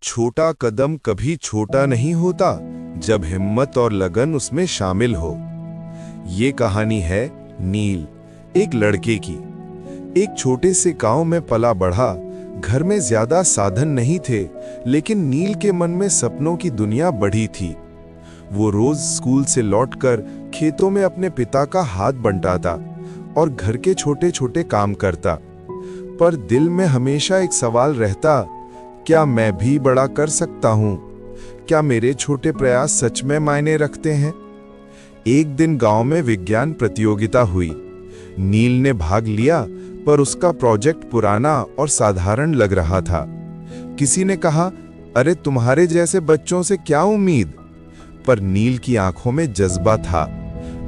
छोटा कदम कभी छोटा नहीं होता जब हिम्मत और लगन उसमें शामिल हो। ये कहानी है नील, एक लड़के की। एक छोटे से गांव में पला बढ़ा। घर में ज्यादा साधन नहीं थे, लेकिन नील के मन में सपनों की दुनिया बढ़ी थी। वो रोज स्कूल से लौटकर खेतों में अपने पिता का हाथ बंटाता और घर के छोटे छोटे काम करता। पर दिल में हमेशा एक सवाल रहता, क्या मैं भी बड़ा कर सकता हूँ? क्या मेरे छोटे प्रयास सच में मायने रखते हैं? एक दिन गांव में विज्ञान प्रतियोगिता हुई। नील ने भाग लिया, पर उसका प्रोजेक्ट पुराना और साधारण लग रहा था। किसी ने कहा, अरे तुम्हारे जैसे बच्चों से क्या उम्मीद? पर नील की आंखों में जज्बा था,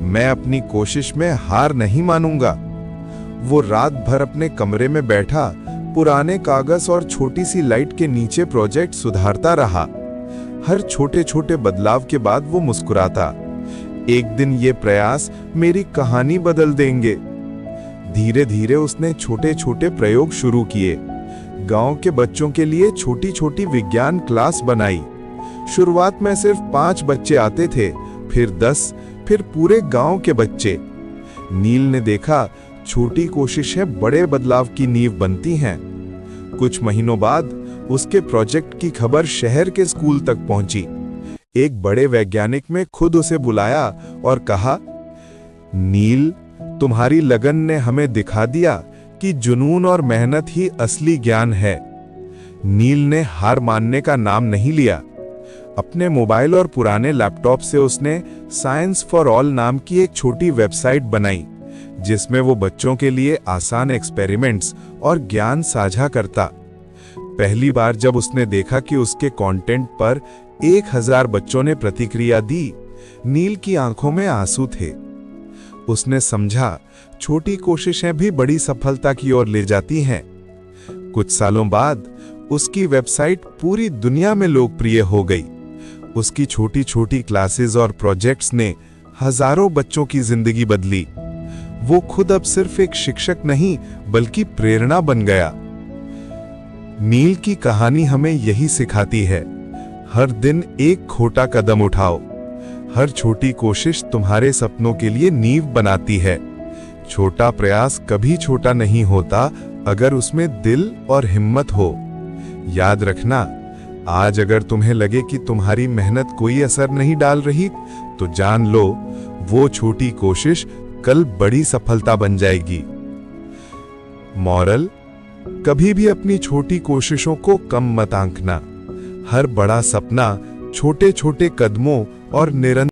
मैं अपनी कोशिश में हार नहीं मानूंगा। वो रात भर अपने कमरे में बैठा, पुराने कागज और छोटी सी लाइट के नीचे प्रोजेक्ट सुधारता रहा। हर छोटे छोटे बदलाव के बाद वो मुस्कुराता, एक दिन ये प्रयास मेरी कहानी बदल देंगे। धीरे धीरे उसने छोटे छोटे प्रयोग शुरू किए। गांव के बच्चों के लिए छोटी छोटी विज्ञान क्लास बनाई। शुरुआत में सिर्फ 5 बच्चे आते थे, फिर 10, फिर पूरे गांव के बच्चे। नील ने देखा, छोटी कोशिशें बड़े बदलाव की नींव बनती हैं। कुछ महीनों बाद उसके प्रोजेक्ट की खबर शहर के स्कूल तक पहुंची। एक बड़े वैज्ञानिक ने खुद उसे बुलाया और कहा, नील, तुम्हारी लगन ने हमें दिखा दिया कि जुनून और मेहनत ही असली ज्ञान है। नील ने हार मानने का नाम नहीं लिया। अपने मोबाइल और पुराने लैपटॉप से उसने साइंस फॉर ऑल नाम की एक छोटी वेबसाइट बनाई, जिसमें वो बच्चों के लिए आसान एक्सपेरिमेंट्स और ज्ञान साझा करता। पहली बार जब उसने देखा कि उसके कंटेंट पर 1000 बच्चों ने प्रतिक्रिया दी, नील की आंखों में आंसू थे। उसने समझा, छोटी कोशिशें भी बड़ी सफलता की ओर ले जाती हैं। कुछ सालों बाद उसकी वेबसाइट पूरी दुनिया में लोकप्रिय हो गई। उसकी छोटी छोटी क्लासेस और प्रोजेक्ट्स ने हजारों बच्चों की जिंदगी बदली। वो खुद अब सिर्फ एक शिक्षक नहीं, बल्कि प्रेरणा बन गया। नील की कहानी हमें यही सिखाती है, हर दिन एक छोटा कदम उठाओ। हर छोटी कोशिश तुम्हारे सपनों के लिए नींव बनाती है। छोटा प्रयास कभी छोटा नहीं होता अगर उसमें दिल और हिम्मत हो। याद रखना, आज अगर तुम्हें लगे कि तुम्हारी मेहनत कोई असर नहीं डाल रही, तो जान लो वो छोटी कोशिश कल बड़ी सफलता बन जाएगी। मॉरल, कभी भी अपनी छोटी कोशिशों को कम मत आंकना। हर बड़ा सपना छोटे छोटे कदमों और निरंतर